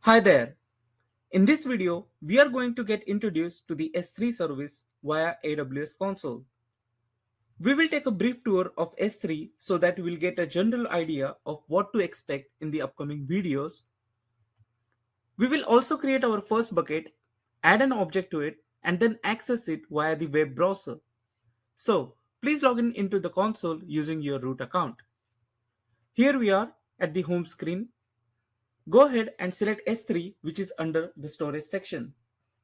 Hi there. In this video, we are going to get introduced to the S3 service via AWS console. We will take a brief tour of S3 so that we will get a general idea of what to expect in the upcoming videos. We will also create our first bucket, add an object to it, and then access it via the web browser. So, please log in into the console using your root account. Here we are at the home screen. Go ahead and select S3, which is under the storage section.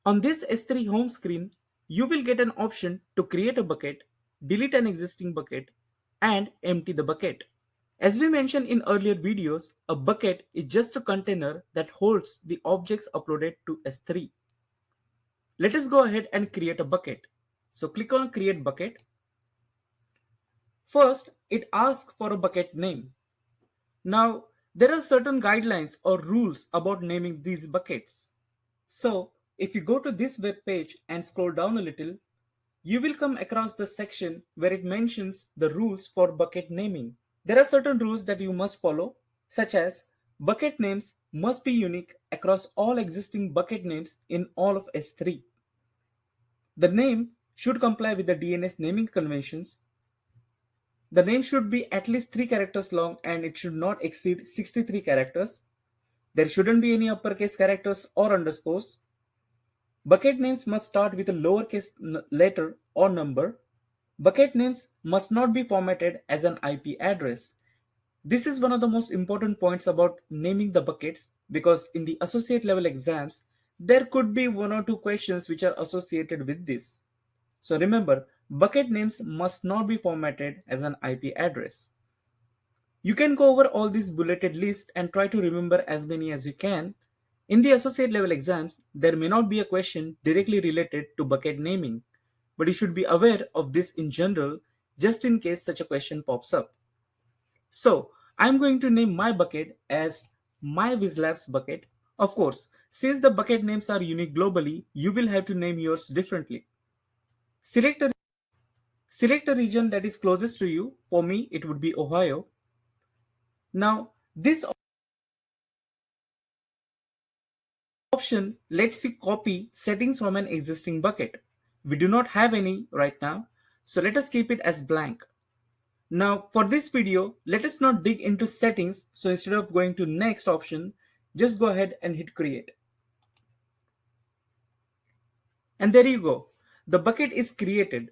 On this S3 home screen, you will get an option to create a bucket, delete an existing bucket, and empty the bucket. As we mentioned in earlier videos, a bucket is just a container that holds the objects uploaded to S3. Let us go ahead and create a bucket. So click on Create Bucket. First, it asks for a bucket name. Now, there are certain guidelines or rules about naming these buckets. So, if you go to this web page and scroll down a little, you will come across the section where it mentions the rules for bucket naming. There are certain rules that you must follow, such as bucket names must be unique across all existing bucket names in all of S3. The name should comply with the DNS naming conventions. The name should be at least 3 characters long and it should not exceed 63 characters. There shouldn't be any uppercase characters or underscores. Bucket names must start with a lowercase letter or number. Bucket names must not be formatted as an IP address. This is one of the most important points about naming the buckets because in the associate level exams, there could be one or two questions which are associated with this. So remember, bucket names must not be formatted as an IP address. You can go over all these bulleted lists and try to remember as many as you can. In the associate level exams, there may not be a question directly related to bucket naming, but you should be aware of this in general just in case such a question pops up. So I'm going to name my bucket as my WizLabs bucket. Of course, since the bucket names are unique globally, you will have to name yours differently. Select a, select a region that is closest to you. For me, it would be Ohio. Now, this option lets you copy settings from an existing bucket. We do not have any right now, so let us keep it as blank. Now for this video, let us not dig into settings, so instead of going to next option, just go ahead and hit create. And there you go, the bucket is created.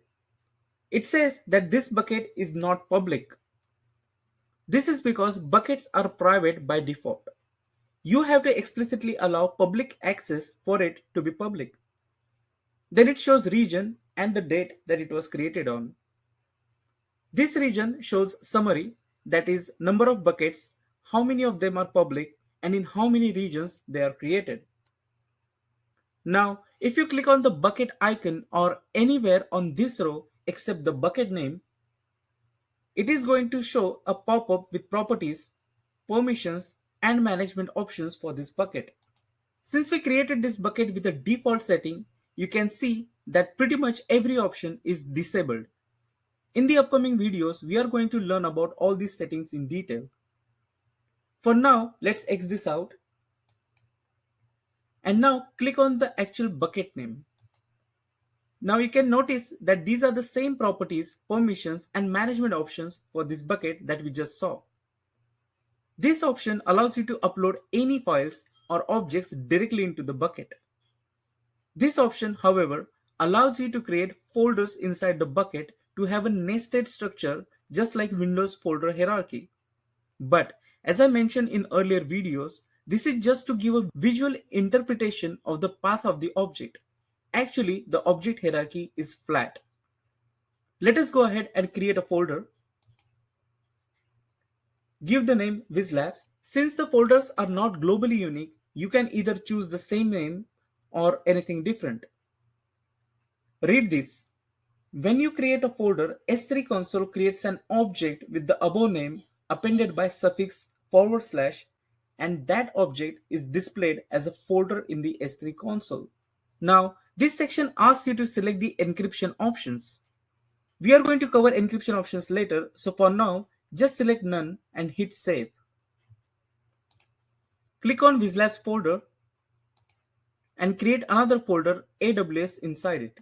It says that this bucket is not public. This is because buckets are private by default. You have to explicitly allow public access for it to be public. Then it shows region and the date that it was created on. This region shows summary, that is number of buckets, how many of them are public, and in how many regions they are created. Now, if you click on the bucket icon or anywhere on this row except the bucket name, it is going to show a pop-up with properties, permissions, and management options for this bucket. Since we created this bucket with a default setting, you can see that pretty much every option is disabled. In the upcoming videos, we are going to learn about all these settings in detail. For now, let's X this out. And now click on the actual bucket name. Now you can notice that these are the same properties, permissions, and management options for this bucket that we just saw. This option allows you to upload any files or objects directly into the bucket. This option, however, allows you to create folders inside the bucket to have a nested structure just like Windows folder hierarchy. But as I mentioned in earlier videos, this is just to give a visual interpretation of the path of the object. Actually, the object hierarchy is flat. Let us go ahead and create a folder. Give the name WizLabs. Since the folders are not globally unique, you can either choose the same name or anything different. Read this. When you create a folder, S3 console creates an object with the above name appended by suffix / and that object is displayed as a folder in the S3 console. Now, this section asks you to select the encryption options. We are going to cover encryption options later, so for now, just select none and hit save. Click on WizLabs folder. and create another folder AWS inside it.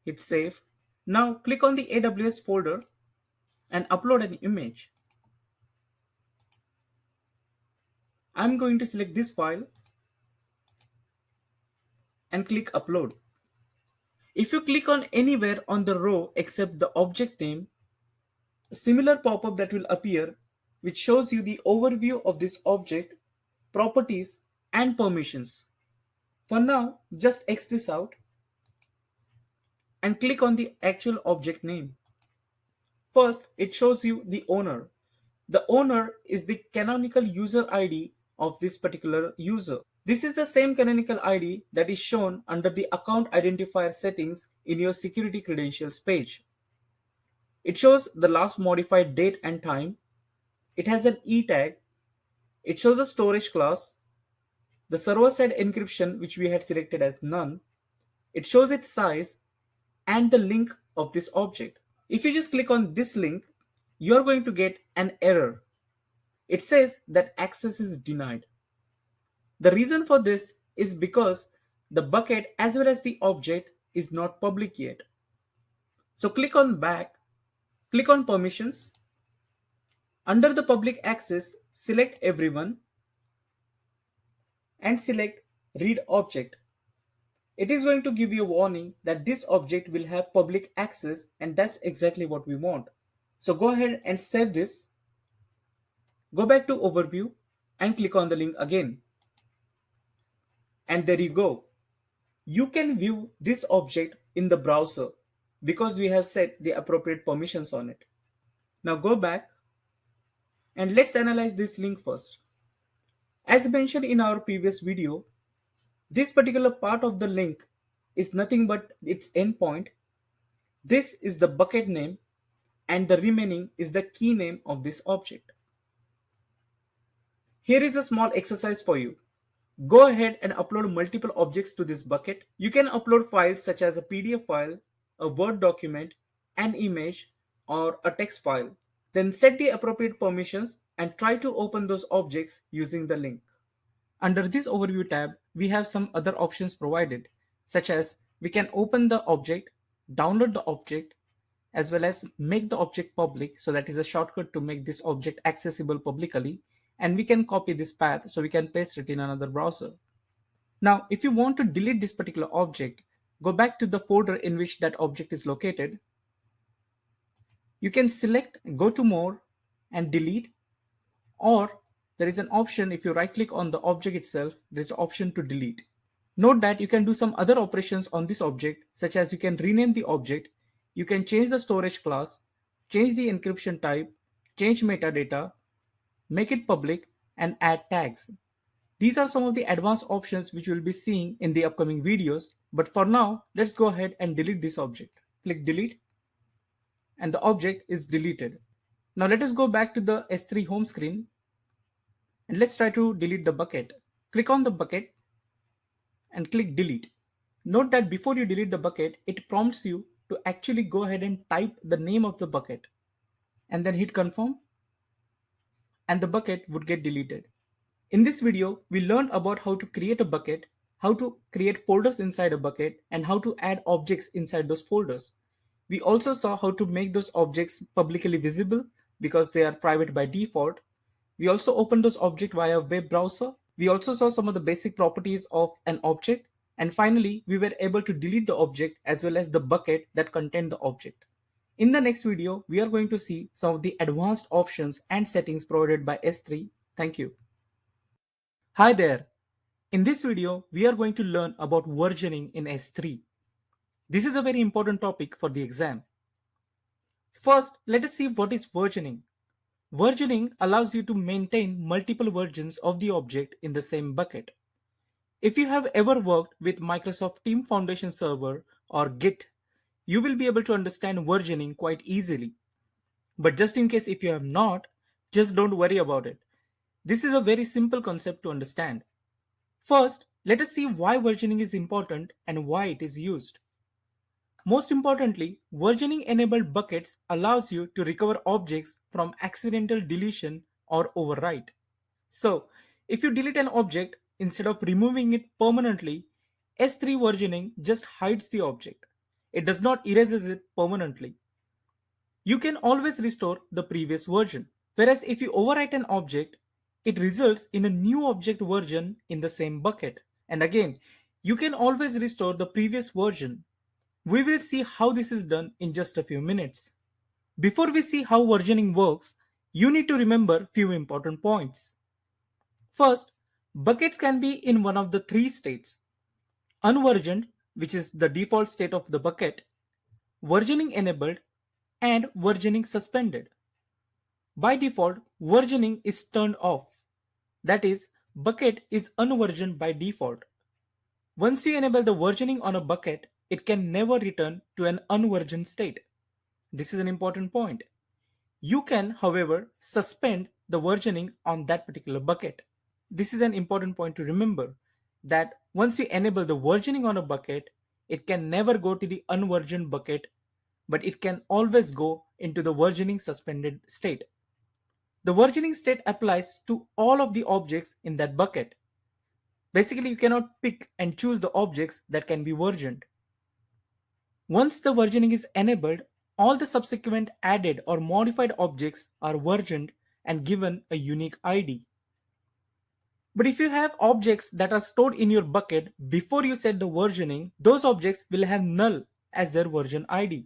Hit save. Now click on the AWS folder and upload an image. I'm going to select this file and click upload. If you click on anywhere on the row except the object name, a similar pop-up that will appear which shows you the overview of this object, properties and permissions. For now, just X this out and click on the actual object name. First, it shows you the owner. The owner is the canonical user ID of this particular user. This is the same canonical ID that is shown under the account identifier settings in your security credentials page. It shows the last modified date and time. It has an E tag. It shows a storage class, the server-side encryption which we had selected as none. It shows its size and the link of this object. If you just click on this link, you're going to get an error. It says that access is denied. The reason for this is because the bucket as well as the object is not public yet. So click on back, click on permissions. Under the public access, select everyone and select read object. It is going to give you a warning that this object will have public access, and that's exactly what we want. So go ahead and save this. Go back to overview and click on the link again. And there you go. You can view this object in the browser because we have set the appropriate permissions on it. Now go back and let's analyze this link first. As mentioned in our previous video, this particular part of the link is nothing but its endpoint. This is the bucket name and the remaining is the key name of this object. Here is a small exercise for you. Go ahead and upload multiple objects to this bucket. You can upload files such as a PDF file, a Word document, an image, or a text file. Then set the appropriate permissions and try to open those objects using the link. Under this overview tab, we have some other options provided, such as we can open the object, download the object, as well as make the object public. So that is a shortcut to make this object accessible publicly. And we can copy this path so we can paste it in another browser. Now, if you want to delete this particular object, go back to the folder in which that object is located. You can select go to more and delete, or there is an option if you right click on the object itself, there is an option to delete. Note that you can do some other operations on this object, such as you can rename the object, you can change the storage class, change the encryption type, change metadata, make it public, and add tags. These are some of the advanced options which we'll be seeing in the upcoming videos, but for now, let's go ahead and delete this object. Click delete, and the object is deleted. Now let us go back to the S3 home screen, and let's try to delete the bucket. Click on the bucket and click delete. Note that before you delete the bucket, it prompts you to actually go ahead and type the name of the bucket and then hit confirm, and the bucket would get deleted. In this video, we learned about how to create a bucket, how to create folders inside a bucket, and how to add objects inside those folders. We also saw how to make those objects publicly visible because they are private by default. We also opened those objects via web browser. We also saw some of the basic properties of an object. And finally, we were able to delete the object as well as the bucket that contained the object. In the next video, we are going to see some of the advanced options and settings provided by S3. Thank you. Hi there. In this video, we are going to learn about versioning in S3. This is a very important topic for the exam. First, let us see what is versioning. Versioning allows you to maintain multiple versions of the object in the same bucket. If you have ever worked with Microsoft Team Foundation Server or Git, you will be able to understand versioning quite easily. But just in case if you have not, just don't worry about it. This is a very simple concept to understand. First, let us see why versioning is important and why it is used. Most importantly, versioning-enabled buckets allows you to recover objects from accidental deletion or overwrite. So, If you delete an object, instead of removing it permanently, S3 versioning just hides the object. It does not erase it permanently. You can always restore the previous version. Whereas if you overwrite an object, it results in a new object version in the same bucket. And again, you can always restore the previous version. We will see how this is done in just a few minutes. Before we see how versioning works, you need to remember few important points. First, buckets can be in one of the three states: unversioned, which is the default state of the bucket, versioning enabled, and versioning suspended. By default, versioning is turned off. That is, bucket is unversioned by default. Once you enable the versioning on a bucket, it can never return to an unversioned state. This is an important point. You can, however, suspend the versioning on that particular bucket. This is an important point to remember, that once you enable the versioning on a bucket, it can never go to the unversioned bucket, but it can always go into the versioning suspended state. The versioning state applies to all of the objects in that bucket. Basically, you cannot pick and choose the objects that can be versioned. Once the versioning is enabled, all the subsequent added or modified objects are versioned and given a unique ID. But if you have objects that are stored in your bucket before you set the versioning, those objects will have null as their version ID.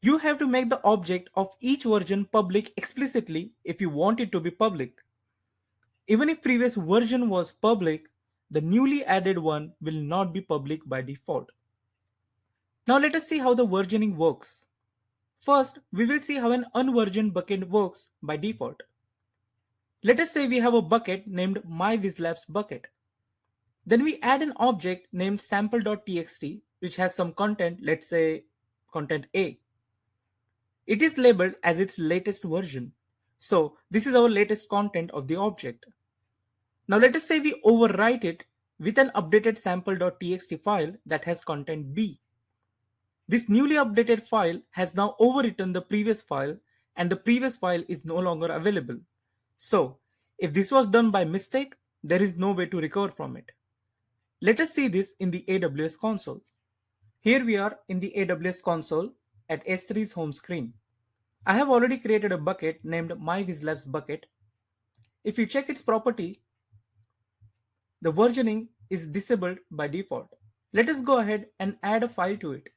You have to make the object of each version public explicitly if you want it to be public. Even if previous version was public, the newly added one will not be public by default. Now let us see how the versioning works. First, we will see how an unversioned bucket works by default. Let us say we have a bucket named myWizLabs bucket. Then we add an object named sample.txt which has some content, let's say content A. It is labeled as its latest version. So this is our latest content of the object. Now let us say we overwrite it with an updated sample.txt file that has content B. This newly updated file has now overwritten the previous file, and the previous file is no longer available. So if this was done by mistake, there is no way to recover from it. Let us see this in the AWS console. Here we are in the AWS console at S3's home screen. I have already created a bucket named myWizLabs bucket. If you check its property, the versioning is disabled by default. Let us go ahead and add a file to it.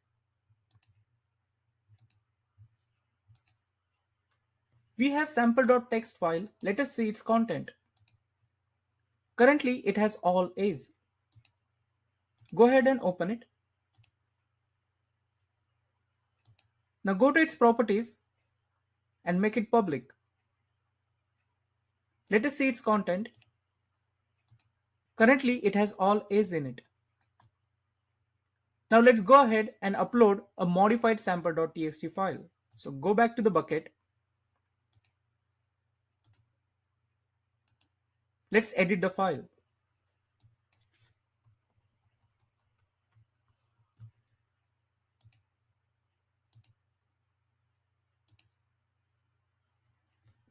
We have sample.txt file. Let us see its content. Currently, it has all A's. Go ahead and open it. Now go to its properties and make it public. Let us see its content. Currently, it has all A's in it. Now let's go ahead and upload a modified sample.txt file. So go back to the bucket. Let's edit the file.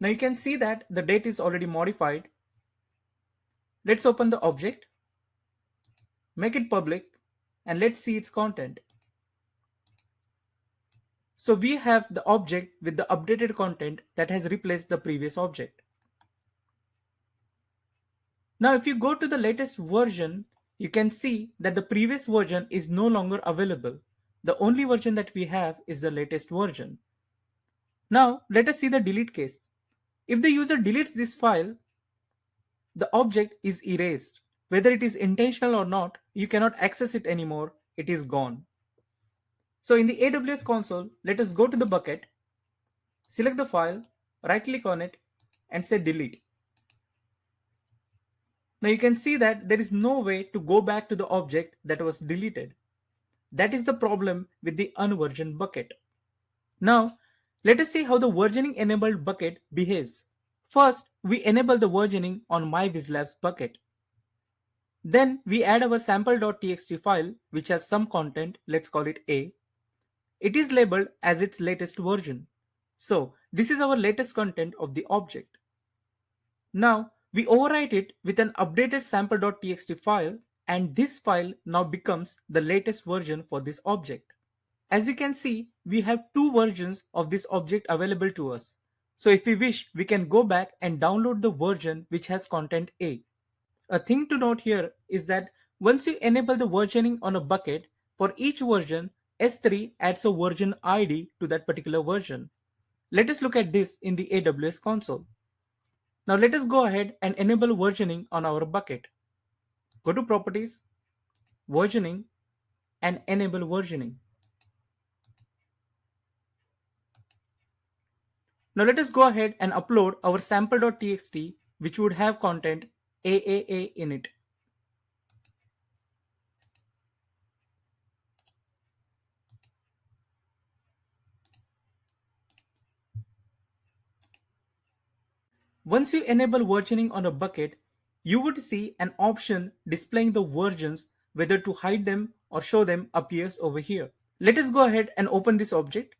Now you can see that the date is already modified. Let's open the object, make it public, and let's see its content. So we have the object with the updated content that has replaced the previous object. Now if you go to the latest version, you can see that the previous version is no longer available. The only version that we have is the latest version. Now let us see the delete case. If the user deletes this file, the object is erased. Whether it is intentional or not, you cannot access it anymore. It is gone. So in the AWS console, let us go to the bucket, select the file, right click on it, and say delete. Now you can see that there is no way to go back to the object that was deleted. That is the problem with the unversioned bucket. Now let us see how the versioning enabled bucket behaves. First, we enable the versioning on myWizLabs bucket. Then we add our sample.txt file which has some content, let's call it A. It is labeled as its latest version. So this is our latest content of the object. Now We overwrite it with an updated sample.txt file, and this file now becomes the latest version for this object. As you can see, we have two versions of this object available to us. So if we wish, we can go back and download the version which has content A. A thing to note here is that once you enable the versioning on a bucket, for each version, S3 adds a version ID to that particular version. Let us look at this in the AWS console. Now let us go ahead and enable versioning on our bucket. Go to Properties, Versioning, and Enable Versioning. Now let us go ahead and upload our sample.txt, which would have content AAA in it. Once you enable versioning on a bucket, you would see an option displaying the versions, whether to hide them or show them appears over here. Let us go ahead and open this object.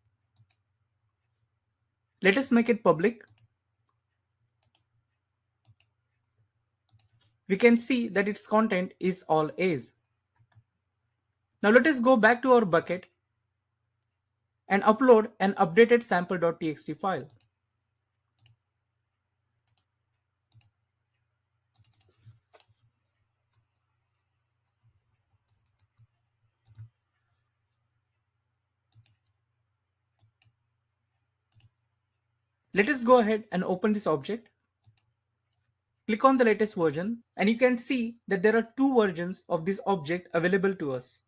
Let us make it public. We can see that its content is all A's. Now let us go back to our bucket and upload an updated sample.txt file. Let us go ahead and open this object. Click on the latest version, and you can see that there are two versions of this object available to us.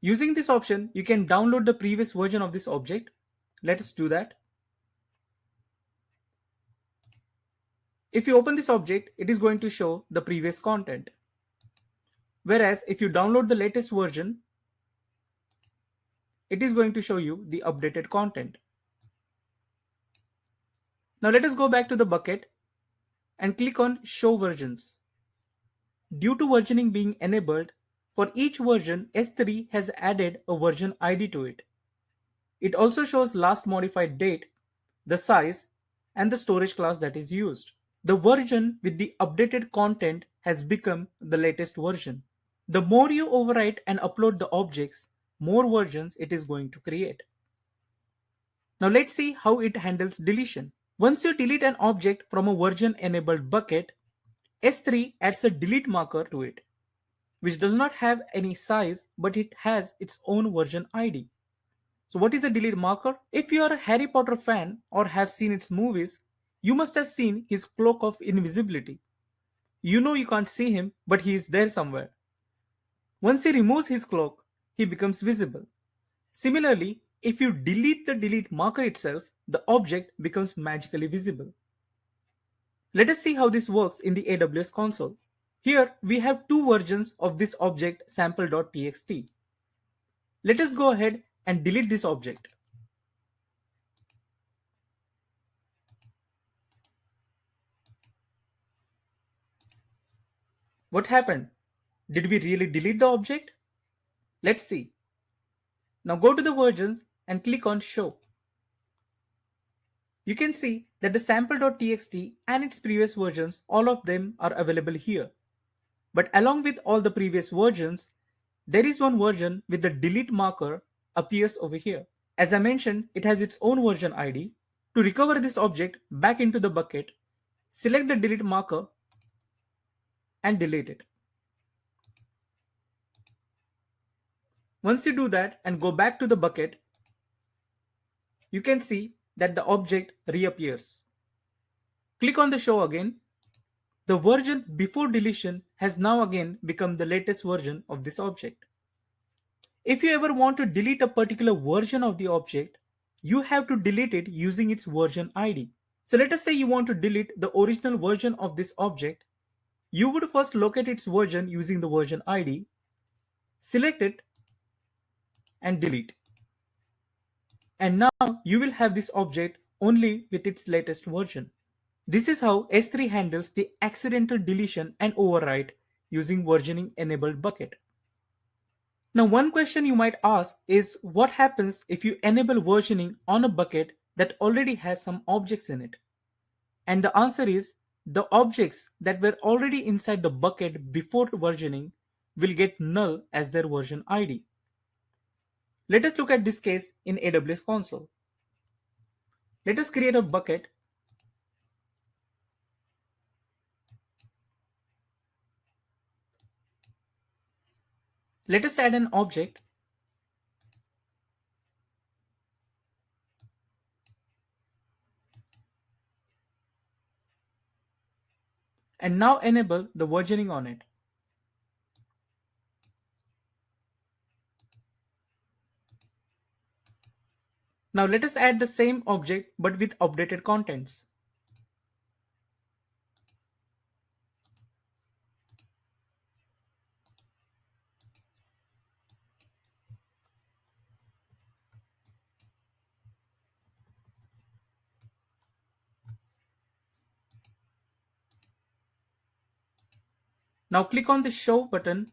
Using this option, you can download the previous version of this object. Let us do that. If you open this object, it is going to show the previous content. Whereas if you download the latest version, it is going to show you the updated content. Now let us go back to the bucket and click on Show Versions. Due to versioning being enabled, for each version, S3 has added a version ID to it. It also shows last modified date, the size, and the storage class that is used. The version with the updated content has become the latest version. The more you overwrite and upload the objects, more versions it is going to create. Now let's see how it handles deletion. Once you delete an object from a version enabled bucket, S3 adds a delete marker to it, which does not have any size, but it has its own version ID. So what is a delete marker? If you are a Harry Potter fan or have seen its movies, you must have seen his cloak of invisibility. You know you can't see him, but he is there somewhere. Once he removes his cloak, he becomes visible. Similarly, if you delete the delete marker itself, the object becomes magically visible. Let us see how this works in the AWS console. Here we have two versions of this object sample.txt. Let us go ahead and delete this object. What happened? Did we really delete the object? Let's see. Now go to the versions and click on Show. You can see that the sample.txt and its previous versions, all of them are available here. But along with all the previous versions, there is one version with the delete marker appears over here. As I mentioned, it has its own version ID. To recover this object back into the bucket, select the delete marker and delete it. Once you do that and go back to the bucket, you can see that the object reappears. Click on the show again. The version before deletion has now again become the latest version of this object. If you ever want to delete a particular version of the object, you have to delete it using its version ID. So let us say you want to delete the original version of this object. You would first locate its version using the version ID, select it, and delete. And now you will have this object only with its latest version. This is how S3 handles the accidental deletion and overwrite using versioning enabled bucket. Now one question you might ask is what happens if you enable versioning on a bucket that already has some objects in it? And the answer is the objects that were already inside the bucket before versioning will get null as their version ID. Let us look at this case in AWS console. Let us create a bucket Let us add an object and now enable the versioning on it. Now let us add the same object but with updated contents. Now click on the Show button.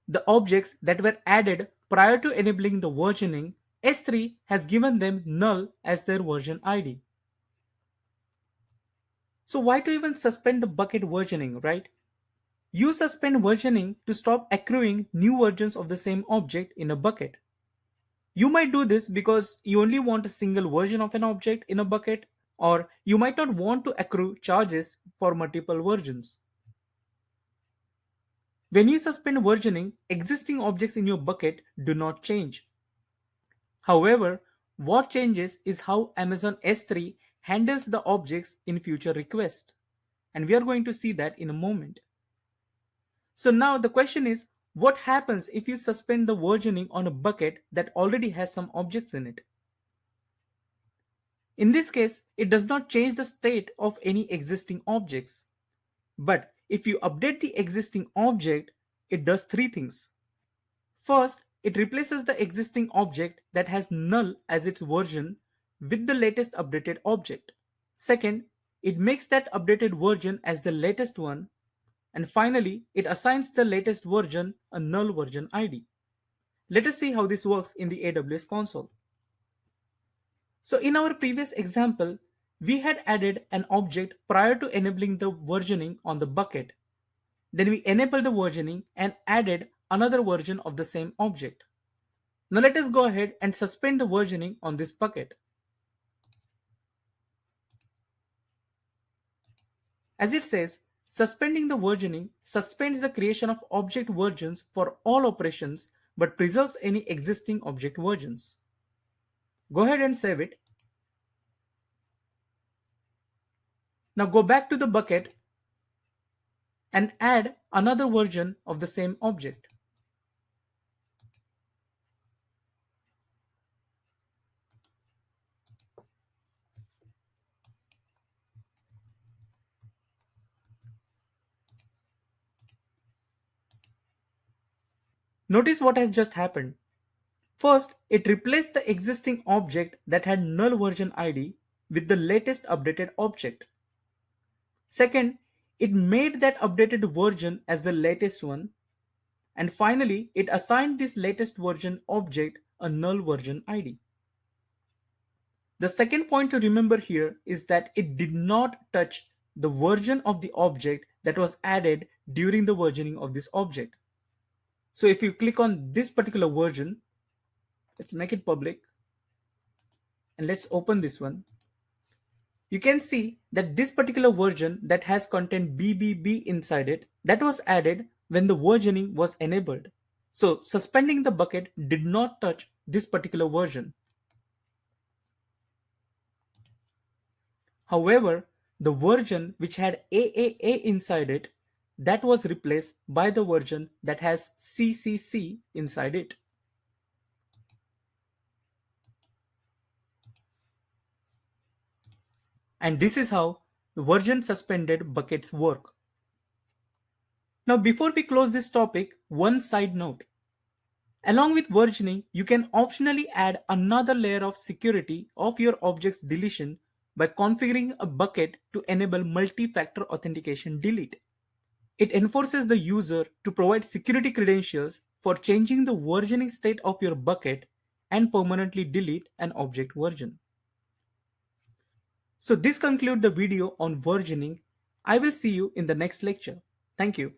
The objects that were added prior to enabling the versioning, S3 has given them null as their version ID. So why to even suspend the bucket versioning, right? You suspend versioning to stop accruing new versions of the same object in a bucket. You might do this because you only want a single version of an object in a bucket, or you might not want to accrue charges for multiple versions. When you suspend versioning, existing objects in your bucket do not change. However, what changes is how Amazon S3 handles the objects in future requests. And we are going to see that in a moment. So now the question is, what happens if you suspend the versioning on a bucket that already has some objects in it? In this case, it does not change the state of any existing objects. But if you update the existing object, it does three things. First, it replaces the existing object that has null as its version with the latest updated object. Second, it makes that updated version as the latest one. And finally, it assigns the latest version a null version ID. Let us see how this works in the AWS console. So in our previous example, we had added an object prior to enabling the versioning on the bucket. Then we enabled the versioning and added another version of the same object. Now let us go ahead and suspend the versioning on this bucket. As it says, suspending the versioning suspends the creation of object versions for all operations but preserves any existing object versions. Go ahead and save it. Now go back to the bucket and add another version of the same object. Notice what has just happened. First, it replaced the existing object that had null version ID with the latest updated object. Second, it made that updated version as the latest one. And finally, it assigned this latest version object a null version ID. The second point to remember here is that it did not touch the version of the object that was added during the versioning of this object. So if you click on this particular version, let's make it public and let's open this one. You can see that this particular version that has content BBB inside it, that was added when the versioning was enabled. So suspending the bucket did not touch this particular version. However, the version which had AAA inside it, that was replaced by the version that has CCC inside it. And this is how the version suspended buckets work. Now before we close this topic, one side note. Along with versioning, you can optionally add another layer of security of your object's deletion by configuring a bucket to enable multi-factor authentication delete. It enforces the user to provide security credentials for changing the versioning state of your bucket and permanently delete an object version. So this concludes the video on versioning. I will see you in the next lecture. Thank you.